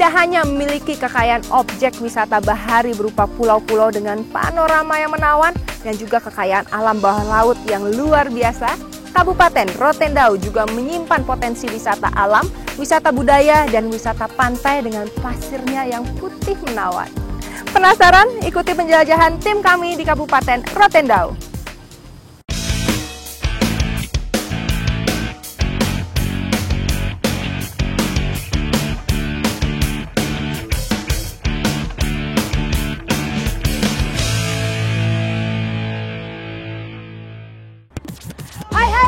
tidak hanya memiliki kekayaan objek wisata bahari berupa pulau-pulau dengan panorama yang menawan dan juga kekayaan alam bawah laut yang luar biasa, Kabupaten Rotendao juga menyimpan potensi wisata alam, wisata budaya, dan wisata pantai dengan pasirnya yang putih menawan. Penasaran? Ikuti penjelajahan tim kami di Kabupaten Rotendao.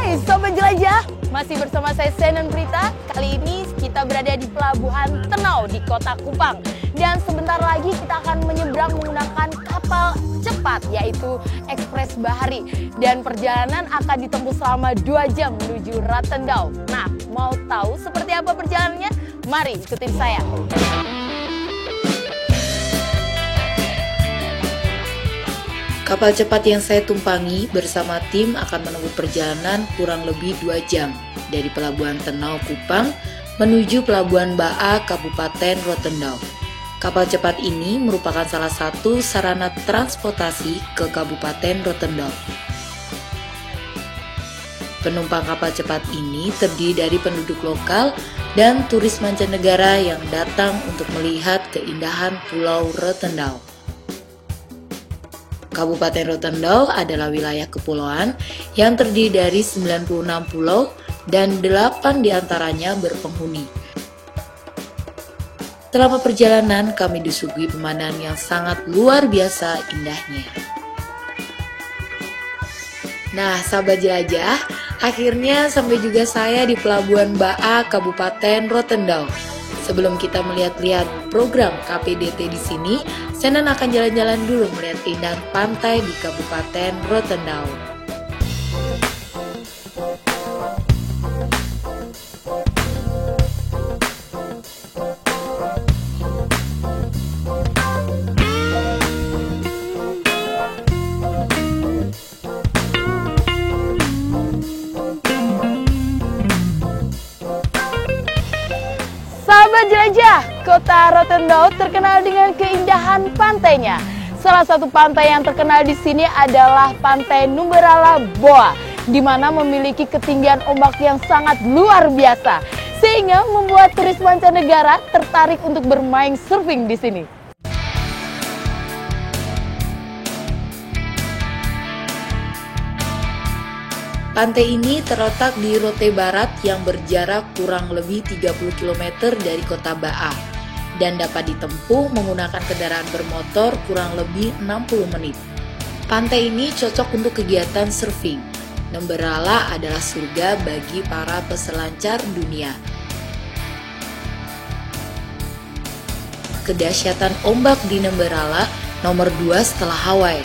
Hai Sobat Jelajah, masih bersama saya Senan Prita. Kali ini kita berada di Pelabuhan Tenau di Kota Kupang. Dan sebentar lagi kita akan menyeberang menggunakan kapal cepat yaitu Ekspres Bahari. Dan perjalanan akan ditempuh selama 2 jam menuju Rotendao. Nah, mau tahu seperti apa perjalanannya? Mari ikutin saya. Kapal cepat yang saya tumpangi bersama tim akan menempuh perjalanan kurang lebih 2 jam dari Pelabuhan Tenau Kupang menuju Pelabuhan Baa Kabupaten Rotendao. Kapal cepat ini merupakan salah satu sarana transportasi ke Kabupaten Rotendao. Penumpang kapal cepat ini terdiri dari penduduk lokal dan turis mancanegara yang datang untuk melihat keindahan Pulau Rotendao. Kabupaten Rotendao adalah wilayah kepulauan yang terdiri dari 96 pulau dan 8 diantaranya berpenghuni. Selama perjalanan kami disuguhi pemandangan yang sangat luar biasa indahnya. Nah, sahabat jelajah, akhirnya sampai juga saya di Pelabuhan Baa Kabupaten Rotendao. Sebelum kita melihat-lihat program KPDT di sini, Senan akan jalan-jalan dulu melihat keindahan pantai di Kabupaten Rotendao. Sahabat jelajah, Kota Rotendao terkenal dengan keindahan pantainya. Salah satu pantai yang terkenal di sini adalah Pantai Numberala Boa, di mana memiliki ketinggian ombak yang sangat luar biasa, sehingga membuat turis mancanegara tertarik untuk bermain surfing di sini. Pantai ini terletak di Rote Barat yang berjarak kurang lebih 30 km dari kota Baa dan dapat ditempuh menggunakan kendaraan bermotor kurang lebih 60 menit. Pantai ini cocok untuk kegiatan surfing. Numberala adalah surga bagi para peselancar dunia. Kedahsyatan ombak di Numberala nomor 2 setelah Hawaii.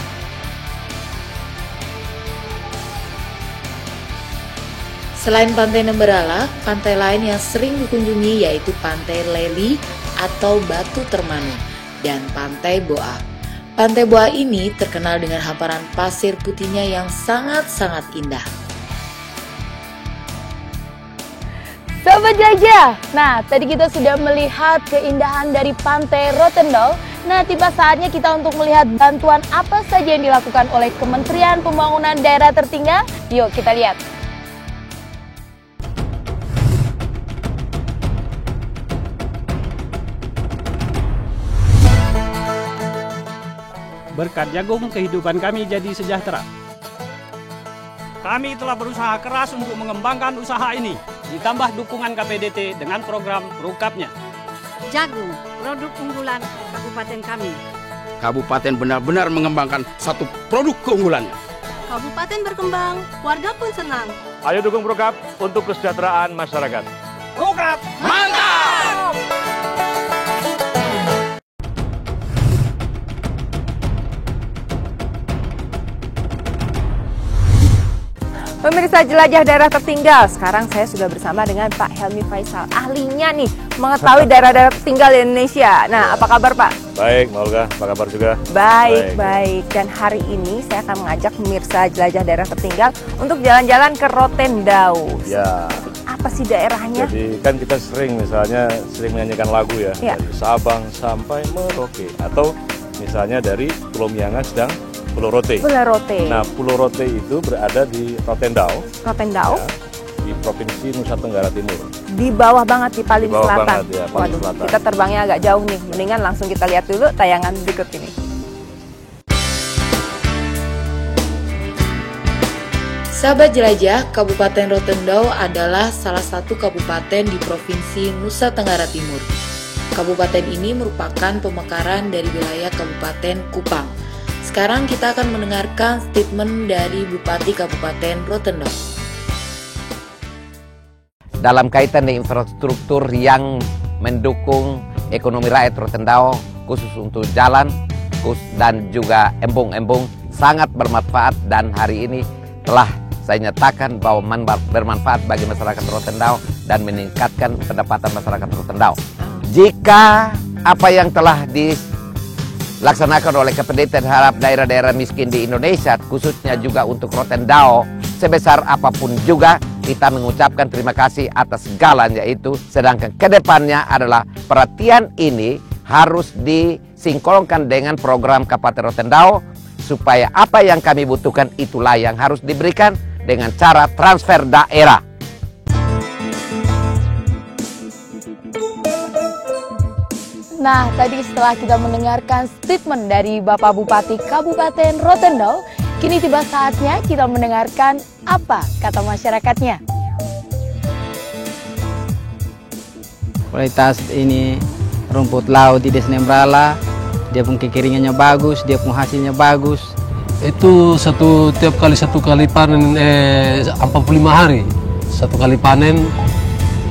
Selain Pantai Numberala, pantai lain yang sering dikunjungi yaitu Pantai Leli atau Batu Termanu dan Pantai Boa. Pantai Boa ini terkenal dengan hamparan pasir putihnya yang sangat-sangat indah. Sobat jelajah, nah tadi kita sudah melihat keindahan dari Pantai Rotendao. Nah, tiba saatnya kita untuk melihat bantuan apa saja yang dilakukan oleh Kementerian Pembangunan Daerah Tertinggal. Yuk kita lihat. Berkat jagung, kehidupan kami jadi sejahtera. Kami telah berusaha keras untuk mengembangkan usaha ini, ditambah dukungan KPDT dengan program Rukapnya. Jagung, produk unggulan kabupaten kami. Kabupaten benar-benar mengembangkan satu produk keunggulannya. Kabupaten berkembang, warga pun senang. Ayo dukung Prokap untuk kesejahteraan masyarakat. Rukap, mantap! Pemirsa jelajah daerah tertinggal, sekarang saya sudah bersama dengan Pak Helmi Faisal, ahlinya nih mengetahui daerah-daerah tertinggal di Indonesia. Nah, apa kabar Pak? Baik, Mbak Olga, apa kabar juga? Baik. Dan hari ini saya akan mengajak pemirsa jelajah daerah tertinggal untuk jalan-jalan ke Rotendao. Ya. apa sih daerahnya? Jadi kan kita sering menyanyikan lagu ya, Ya. dari Sabang sampai Merauke, atau misalnya dari Pulau Miangas dan Pulau Rote. Pulau Rote. Nah, Pulau Rote itu berada di Rotendao, Rotendao. ya, di Provinsi Nusa Tenggara Timur. Di bawah banget di paling Di bawah selatan. banget ya, paling Waduh, selatan. kita terbangnya agak jauh nih. Mendingan langsung kita lihat dulu tayangan berikut ini. Sahabat jelajah, Kabupaten Rotendao adalah salah satu kabupaten di Provinsi Nusa Tenggara Timur. Kabupaten ini merupakan pemekaran dari wilayah Kabupaten Kupang. Sekarang kita akan mendengarkan statement dari Bupati Kabupaten Rotendao. Dalam kaitan dengan infrastruktur yang mendukung ekonomi rakyat Rotendao, khusus untuk jalan dan juga embung-embung, sangat bermanfaat, dan hari ini telah saya nyatakan bahwa bermanfaat bagi masyarakat Rotendao dan meningkatkan pendapatan masyarakat Rotendao. Jika apa yang telah dilaksanakan oleh KPDT terhadap daerah-daerah miskin di Indonesia, khususnya juga untuk Rotendao, sebesar apapun juga, kita mengucapkan terima kasih atas segalanya itu. Sedangkan kedepannya adalah perhatian ini harus disinkronkan dengan program Kabupaten Rotendao, supaya apa yang kami butuhkan itulah yang harus diberikan dengan cara transfer daerah. Nah, tadi setelah kita mendengarkan statement dari Bapak Bupati Kabupaten Rotendao, kini tiba saatnya kita mendengarkan apa kata masyarakatnya. Kualitas ini rumput laut di Desa Nembrala, dia pun kekeringannya bagus, dia pun hasilnya bagus. Itu tiap kali satu kali panen 45 hari. Satu kali panen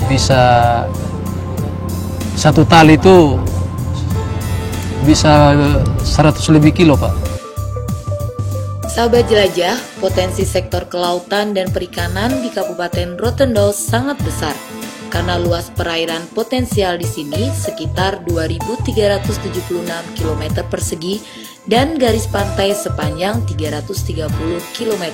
bisa satu tali itu bisa 100 lebih kilo, Pak. Sahabat jelajah, potensi sektor kelautan dan perikanan di Kabupaten Rotendao sangat besar. Karena luas perairan potensial di sini sekitar 2.376 km persegi dan garis pantai sepanjang 330 km.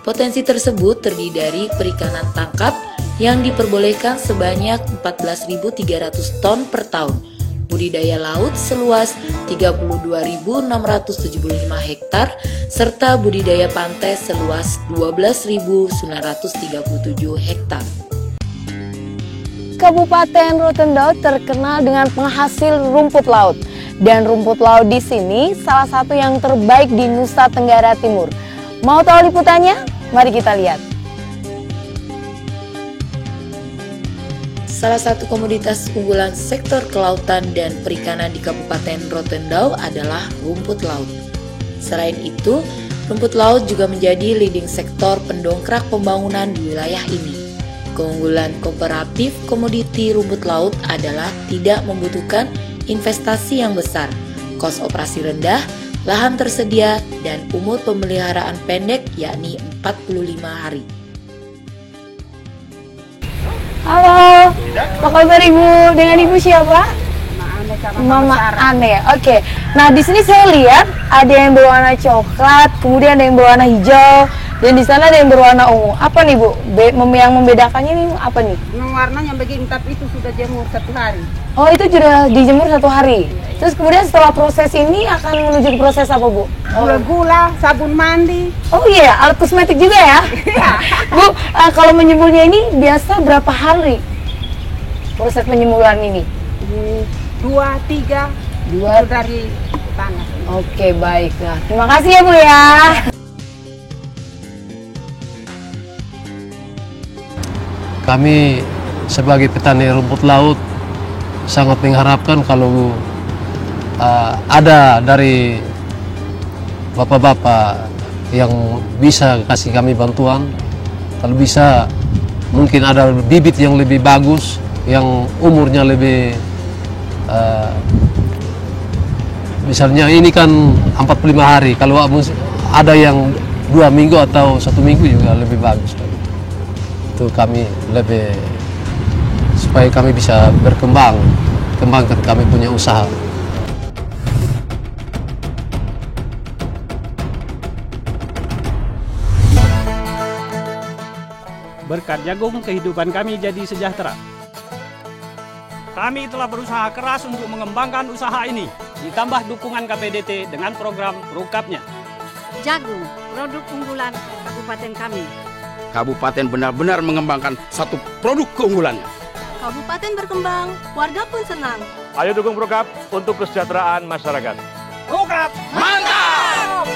Potensi tersebut terdiri dari perikanan tangkap yang diperbolehkan sebanyak 14.300 ton per tahun, budidaya laut seluas 32.675 hektar, serta budidaya pantai seluas 12.937 hektar. Kabupaten Rotendao terkenal dengan penghasil rumput laut. Dan rumput laut di sini salah satu yang terbaik di Nusa Tenggara Timur. Mau tahu liputannya? Mari kita lihat. Salah satu komoditas unggulan sektor kelautan dan perikanan di Kabupaten Rotendao adalah rumput laut. Selain itu, rumput laut juga menjadi leading sektor pendongkrak pembangunan di wilayah ini. Keunggulan komparatif komoditi rumput laut adalah tidak membutuhkan investasi yang besar, kos operasi rendah, lahan tersedia, dan umur pemeliharaan pendek yakni 45 hari. Halo, apa kabar Ibu? Dengan Ibu siapa? Mama Ane. Oke. Nah, di sini saya lihat ada yang berwarna coklat, kemudian ada yang berwarna hijau, dan di sana ada yang berwarna ungu. Apa nih Bu? Yang membedakannya ini apa nih? Warnanya begini, tapi itu sudah jemur 1 hari. Oh, itu sudah dijemur 1 hari. Terus kemudian setelah proses ini akan menuju ke proses apa Bu? Gula-gula, sabun mandi. Oh iya, alat kosmetik juga ya? Bu, kalau menjemurnya ini biasa berapa hari proses penjemuran ini? 2, 3 dari tanah. Oke, baik. Nah, terima kasih ya Bu ya. Kami sebagai petani rumput laut sangat mengharapkan kalau ada dari bapak-bapak yang bisa kasih kami bantuan. Kalau bisa mungkin ada bibit yang lebih bagus, yang umurnya lebih misalnya ini kan 45 hari, kalau ada yang 2 minggu atau 1 minggu juga lebih bagus. Itu kami lebih supaya kami bisa kembangkan kami punya usaha. Berkat jagung kehidupan kami jadi sejahtera. Kami telah berusaha keras untuk mengembangkan usaha ini, ditambah dukungan KPDT dengan program Rukapnya. Jagung, produk unggulan kabupaten kami. Kabupaten benar-benar mengembangkan satu produk keunggulannya. Kabupaten berkembang, warga pun senang. Ayo dukung Rukap untuk kesejahteraan masyarakat. Rukap! Mantap!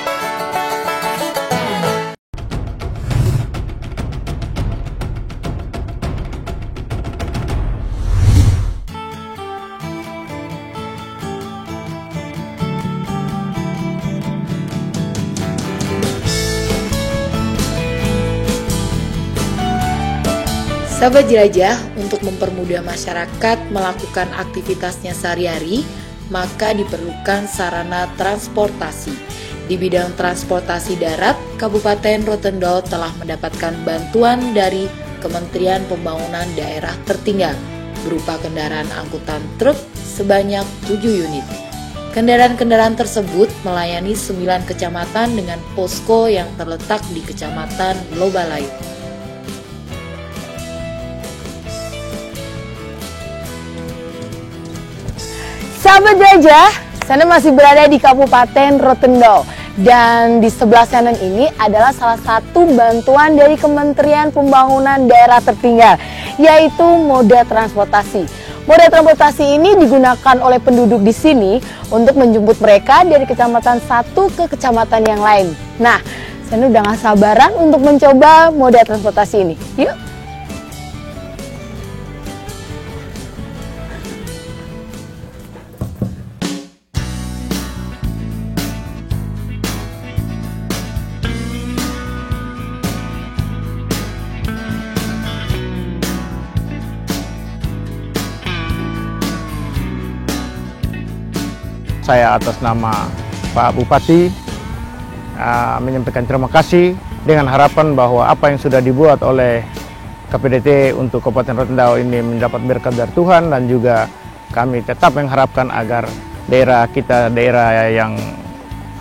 Sahabat jelajah, untuk mempermudah masyarakat melakukan aktivitasnya sehari-hari, maka diperlukan sarana transportasi. Di bidang transportasi darat, Kabupaten Rotendao telah mendapatkan bantuan dari Kementerian Pembangunan Daerah Tertinggal berupa kendaraan angkutan truk sebanyak 7 unit. Kendaraan-kendaraan tersebut melayani 9 kecamatan dengan posko yang terletak di Kecamatan Lobalayu. Sahabat jelajah, Senen masih berada di Kabupaten Rotendao. Dan di sebelah Senen ini adalah salah satu bantuan dari Kementerian Pembangunan Daerah Tertinggal, yaitu moda transportasi. Moda transportasi ini digunakan oleh penduduk di sini untuk menjemput mereka dari kecamatan satu ke kecamatan yang lain. Nah, Senen udah gak sabaran untuk mencoba moda transportasi ini. Yuk! Saya atas nama Pak Bupati menyampaikan terima kasih dengan harapan bahwa apa yang sudah dibuat oleh KPDT untuk Kabupaten Rotendao ini mendapat berkat dari Tuhan, dan juga kami tetap mengharapkan agar daerah kita, daerah yang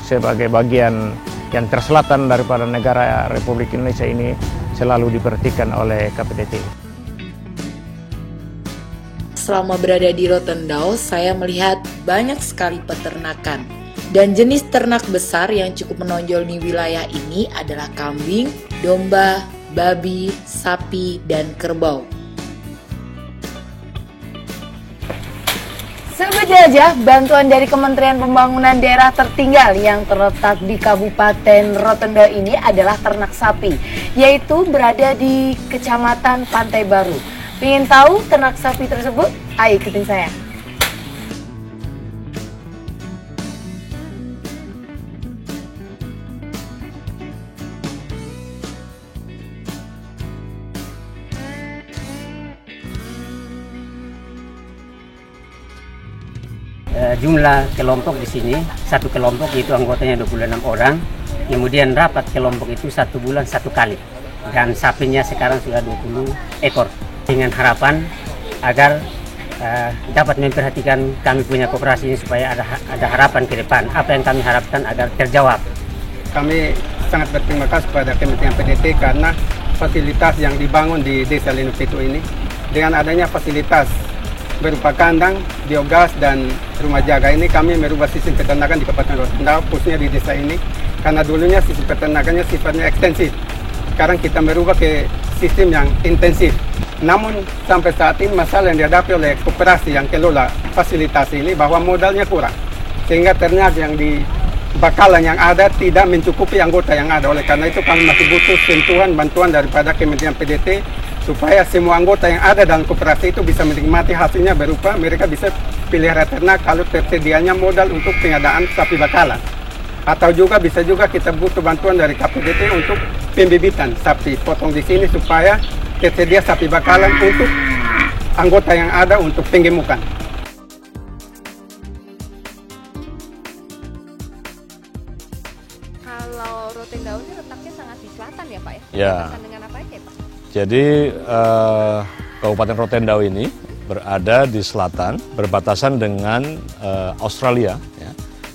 sebagai bagian yang terselatan daripada negara Republik Indonesia ini selalu diperhatikan oleh KPDT. Selama berada di Rotendao, saya melihat banyak sekali peternakan. Dan jenis ternak besar yang cukup menonjol di wilayah ini adalah kambing, domba, babi, sapi, dan kerbau. Sahabat jelajah, bantuan dari Kementerian Pembangunan Daerah Tertinggal yang terletak di Kabupaten Rotendao ini adalah ternak sapi, yaitu berada di Kecamatan Pantai Baru. Ingin tahu ternak sapi tersebut? Ayo ikutin saya. Jumlah kelompok di sini, satu kelompok itu anggotanya 26 orang, kemudian rapat kelompok itu 1 bulan 1 kali, dan sapinya sekarang sudah 20 ekor. Dengan harapan agar dapat memperhatikan kami punya koperasi ini supaya ada harapan ke depan. Apa yang kami harapkan agar terjawab. Kami sangat berterima kasih kepada Kementerian PDT karena fasilitas yang dibangun di Desa Lenupito ini, dengan adanya fasilitas berupa kandang, biogas, dan rumah jaga ini, kami merubah sistem peternakan di Kabupaten Rotendao, khususnya di desa ini, karena dulunya sistem peternakannya sifatnya ekstensif. Sekarang kita merubah ke sistem yang intensif. Namun sampai saat ini masalah yang dihadapi oleh koperasi yang kelola fasilitas ini bahwa modalnya kurang, sehingga ternak yang di bakalan yang ada tidak mencukupi anggota yang ada. Oleh karena itu kami masih butuh sentuhan bantuan daripada Kementerian PDT supaya semua anggota yang ada dalam koperasi itu bisa menikmati hasilnya berupa mereka bisa pelihara ternak kalau tersedianya modal untuk pengadaan sapi bakalan. Atau juga bisa juga kita butuh bantuan dari KPDT untuk pembibitan sapi potong di sini supaya tersedia sapi bakalan untuk anggota yang ada untuk penggemukan. Kalau Rotendao ini letaknya sangat di selatan ya Pak ya? Ya. Dengan apa aja Pak? Jadi Kabupaten Rotendao ini berada di selatan, berbatasan dengan Australia, ya.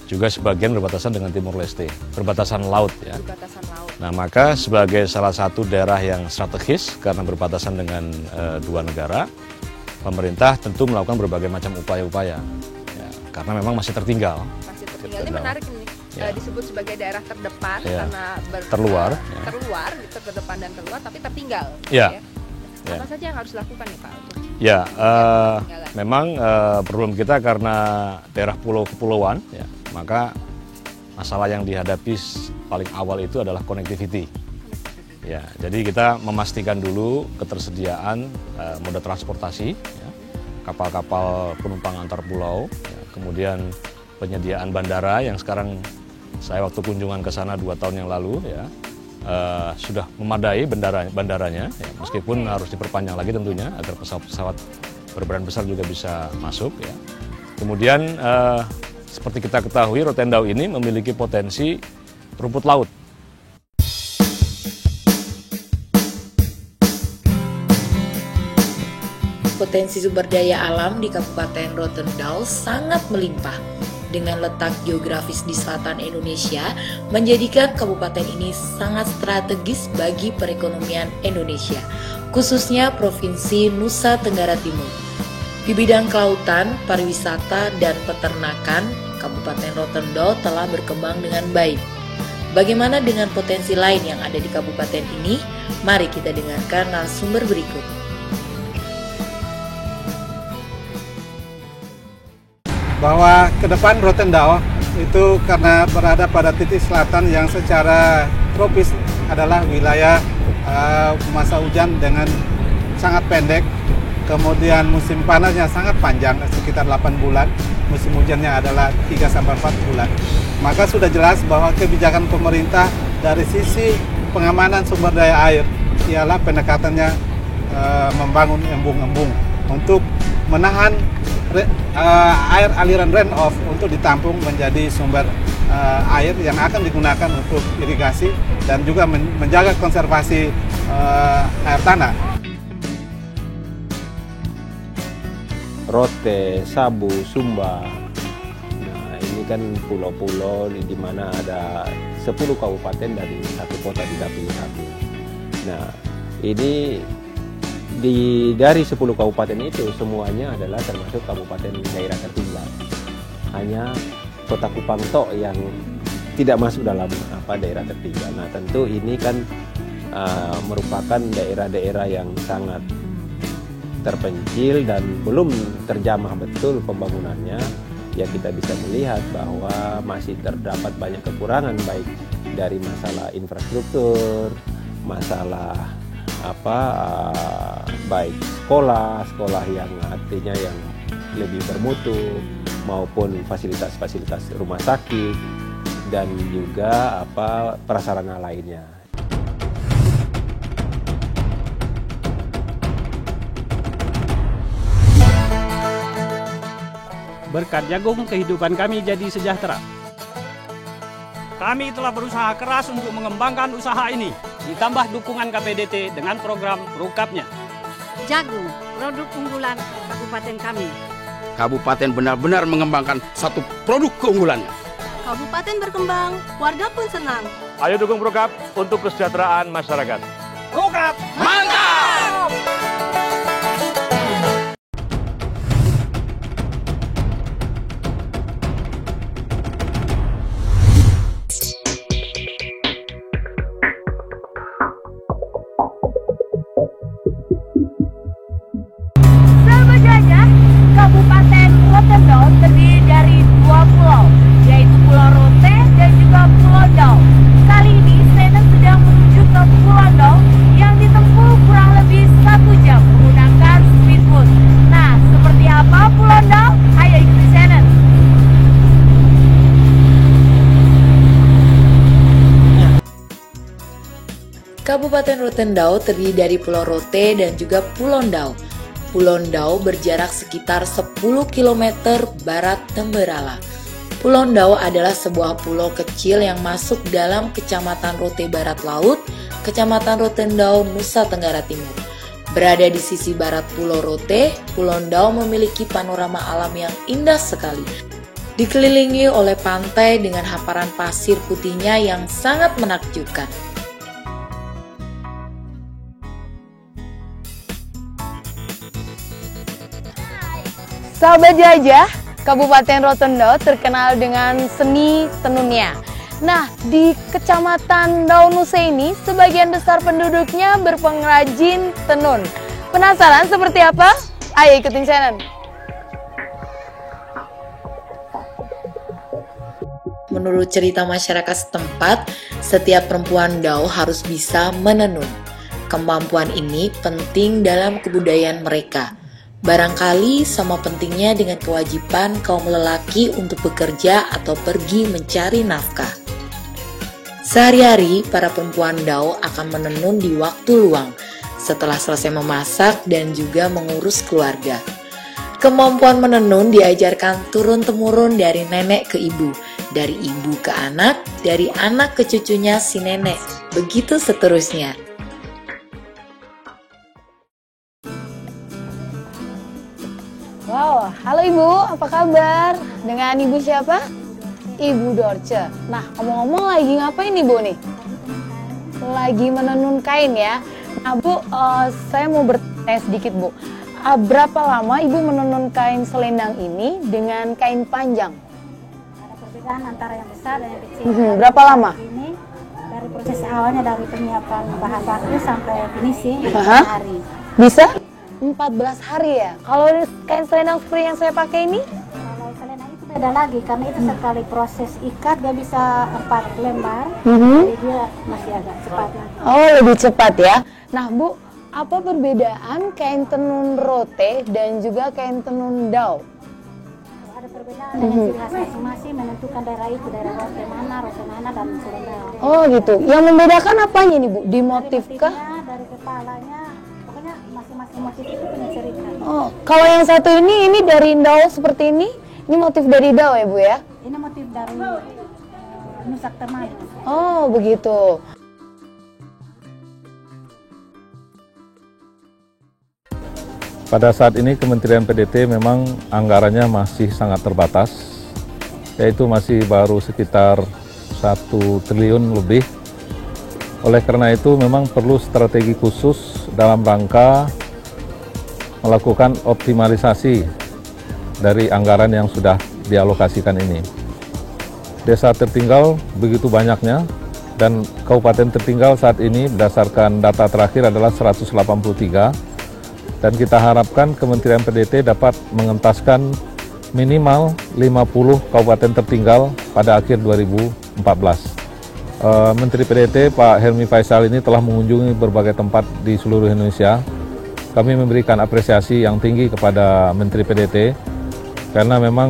Juga sebagian berbatasan dengan Timur Leste, berbatasan laut ya. Berbatasan laut. Nah, maka sebagai salah satu daerah yang strategis karena berbatasan dengan dua negara, pemerintah tentu melakukan berbagai macam upaya-upaya, ya, karena memang masih tertinggal. Masih tertinggal. Ini menarik ini, disebut sebagai daerah terdepan karena terluar gitu, terdepan dan terluar, tapi tertinggal. Ya. Apa saja yang harus dilakukan nih Pak? Ya, memang problem kita karena daerah pulau-kepulauan, ya, maka masalah yang dihadapi paling awal itu adalah connectivity. Ya, jadi kita memastikan dulu ketersediaan moda transportasi, ya, kapal-kapal penumpang antar pulau, ya, kemudian penyediaan bandara yang sekarang saya waktu kunjungan ke sana 2 tahun yang lalu, ya, sudah memadai bandaranya, ya, meskipun harus diperpanjang lagi tentunya agar pesawat-pesawat berbrand besar juga bisa masuk. Ya. Kemudian seperti kita ketahui, Rotendao ini memiliki potensi rumput laut. Potensi sumber daya alam di Kabupaten Rotendao sangat melimpah. Dengan letak geografis di selatan Indonesia, menjadikan kabupaten ini sangat strategis bagi perekonomian Indonesia, khususnya Provinsi Nusa Tenggara Timur. Di bidang kelautan, pariwisata, dan peternakan, Kabupaten Rotendao telah berkembang dengan baik. Bagaimana dengan potensi lain yang ada di kabupaten ini? Mari kita dengarkan narasumber berikut. Bahwa ke depan Rotendao itu karena berada pada titik selatan yang secara tropis adalah wilayah masa hujan dengan sangat pendek, kemudian musim panasnya sangat panjang sekitar 8 bulan, musim hujannya adalah 3-4 bulan. Maka sudah jelas bahwa kebijakan pemerintah dari sisi pengamanan sumber daya air ialah pendekatannya membangun embung-embung untuk menahan air aliran runoff untuk ditampung menjadi sumber air yang akan digunakan untuk irigasi dan juga menjaga konservasi air tanah. Rote, Sabu, Sumba. Nah, ini kan pulau-pulau di mana ada 10 kabupaten dari satu kota di dapil satu. Nah, ini dari 10 kabupaten itu semuanya adalah termasuk kabupaten daerah tertinggal. Hanya Kota Kupang tok yang tidak masuk dalam daerah tertinggal. Nah, tentu ini kan merupakan daerah-daerah yang sangat terpencil dan belum terjamah betul pembangunannya, ya kita bisa melihat bahwa masih terdapat banyak kekurangan baik dari masalah infrastruktur, masalah baik sekolah yang artinya yang lebih bermutu maupun fasilitas-fasilitas rumah sakit dan juga prasarana lainnya. Berkat jagung, kehidupan kami jadi sejahtera. Kami telah berusaha keras untuk mengembangkan usaha ini, ditambah dukungan KPDT dengan program Rukapnya. Jagung, produk unggulan kabupaten kami. Kabupaten benar-benar mengembangkan satu produk keunggulannya. Kabupaten berkembang, warga pun senang. Ayo dukung Rukap untuk kesejahteraan masyarakat. Rukap, mantap! Kabupaten Rotendao terdiri dari 2 pulau, yaitu Pulau Rote dan juga Pulau Dao. Kali ini saya sedang menuju ke Pulau Dao yang ditempuh kurang lebih 1 jam menggunakan speedboat. Nah, seperti apa Pulau Dao? Ayo ikuti Shannon. Kabupaten Rotendao terdiri dari Pulau Rote dan juga Pulau Dao. Pulau Dao berjarak sekitar 10 km barat Temberala. Pulau Dao adalah sebuah pulau kecil yang masuk dalam Kecamatan Rote Barat Laut, Kecamatan Rotendao, Nusa Tenggara Timur. Berada di sisi barat Pulau Rote, Pulau Dao memiliki panorama alam yang indah sekali. Dikelilingi oleh pantai dengan hamparan pasir putihnya yang sangat menakjubkan. Sahabat jelajah, Kabupaten Rotendao terkenal dengan seni tenunnya. Nah, di Kecamatan Daunuse ini, sebagian besar penduduknya berpengrajin tenun. Penasaran seperti apa? Ayo ikutin Shannon. Menurut cerita masyarakat setempat, setiap perempuan Dao harus bisa menenun. Kemampuan ini penting dalam kebudayaan mereka. Barangkali sama pentingnya dengan kewajiban kaum lelaki untuk bekerja atau pergi mencari nafkah. Sehari-hari, para perempuan Dao akan menenun di waktu luang, setelah selesai memasak dan juga mengurus keluarga. Kemampuan menenun diajarkan turun-temurun dari nenek ke ibu, dari ibu ke anak, dari anak ke cucunya si nenek, begitu seterusnya. Wow, halo Ibu, apa kabar? Dengan Ibu siapa? Ibu Dorce. Nah, ngomong-ngomong lagi ngapain Ibu nih? Lagi menenun kain ya? Nah Bu, saya mau bertanya sedikit Bu. Berapa lama Ibu menenun kain selendang ini dengan kain panjang? Ada perbedaan antara yang besar dan yang kecil. Berapa lama? Ini dari proses awalnya dari penyiapan bahan baku sampai finishing 4 hari. Bisa? 14 hari ya? Kalau kain selendang seperti yang saya pakai ini? Kalau selendang itu beda lagi, karena itu sekali proses ikat dia bisa 4 lembar, jadi dia masih agak cepat lagi. Oh, lebih cepat ya? Nah Bu, apa perbedaan kain tenun rote dan juga kain tenun Dao? Ada perbedaan dengan ciri khas masing-masing, menentukan daerah itu, daerah rote mana, dan selendang. Oh gitu, yang membedakan apanya nih Bu? Di motif kah? Dari kepalanya, pokoknya masing-masing motif itu punya cerita. Oh, kalau yang satu ini dari Dao seperti ini motif dari Dao ya Bu ya? Ini motif dari Nusak Temadu. Oh begitu. Pada saat ini Kementerian PDT memang anggarannya masih sangat terbatas, yaitu masih baru sekitar 1 triliun lebih. Oleh karena itu memang perlu strategi khusus dalam rangka melakukan optimalisasi dari anggaran yang sudah dialokasikan ini. Desa tertinggal begitu banyaknya, dan kabupaten tertinggal saat ini berdasarkan data terakhir adalah 183. Dan kita harapkan Kementerian PDT dapat mengentaskan minimal 50 kabupaten tertinggal pada akhir 2014. Menteri PDT Pak Helmi Faisal ini telah mengunjungi berbagai tempat di seluruh Indonesia. Kami memberikan apresiasi yang tinggi kepada Menteri PDT karena memang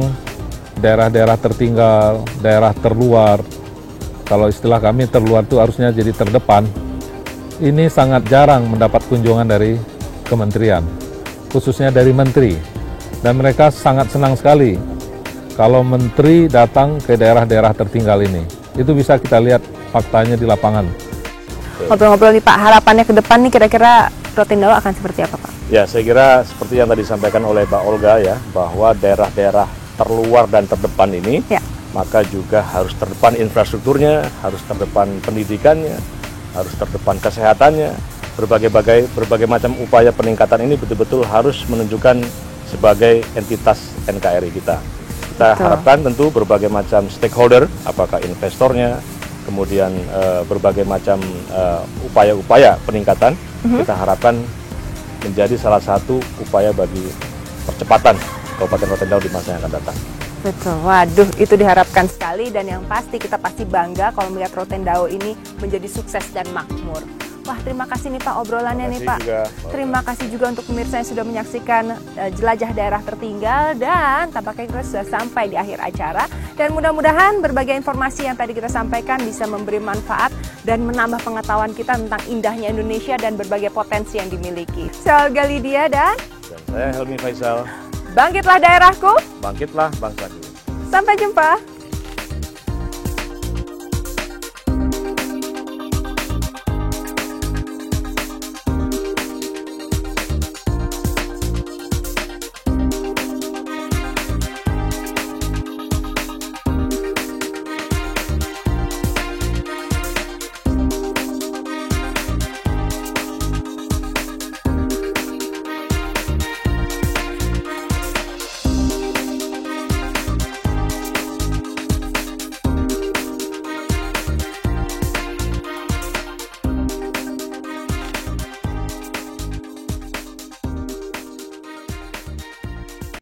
daerah-daerah tertinggal, daerah terluar, kalau istilah kami terluar itu harusnya jadi terdepan, ini sangat jarang mendapat kunjungan dari kementerian, khususnya dari menteri, dan mereka sangat senang sekali kalau menteri datang ke daerah-daerah tertinggal ini. Itu bisa kita lihat faktanya di lapangan. Ngobrol-ngobrol nih Pak, harapannya ke depan nih kira-kira Rotendao akan seperti apa Pak? Ya, saya kira seperti yang tadi disampaikan oleh Mbak Olga ya, bahwa daerah-daerah terluar dan terdepan ini, maka juga harus terdepan infrastrukturnya, harus terdepan pendidikannya, harus terdepan kesehatannya. Berbagai macam upaya peningkatan ini betul-betul harus menunjukkan sebagai entitas NKRI kita. Kita harapkan tentu berbagai macam stakeholder, apakah investornya, kemudian berbagai macam upaya-upaya peningkatan, kita harapkan menjadi salah satu upaya bagi percepatan Kabupaten Rotendao di masa yang akan datang. Betul, waduh itu diharapkan sekali, dan yang pasti kita pasti bangga kalau melihat Rotendao ini menjadi sukses dan makmur. Wah, terima kasih nih Pak obrolannya nih Pak. Terima kasih juga untuk pemirsa yang sudah menyaksikan Jelajah Daerah Tertinggal, dan tampaknya kita sudah sampai di akhir acara. Dan mudah-mudahan berbagai informasi yang tadi kita sampaikan bisa memberi manfaat dan menambah pengetahuan kita tentang indahnya Indonesia dan berbagai potensi yang dimiliki. Saya Olga Lydia dan saya Helmi Faisal. Bangkitlah daerahku, bangkitlah bangsaku. Sampai jumpa.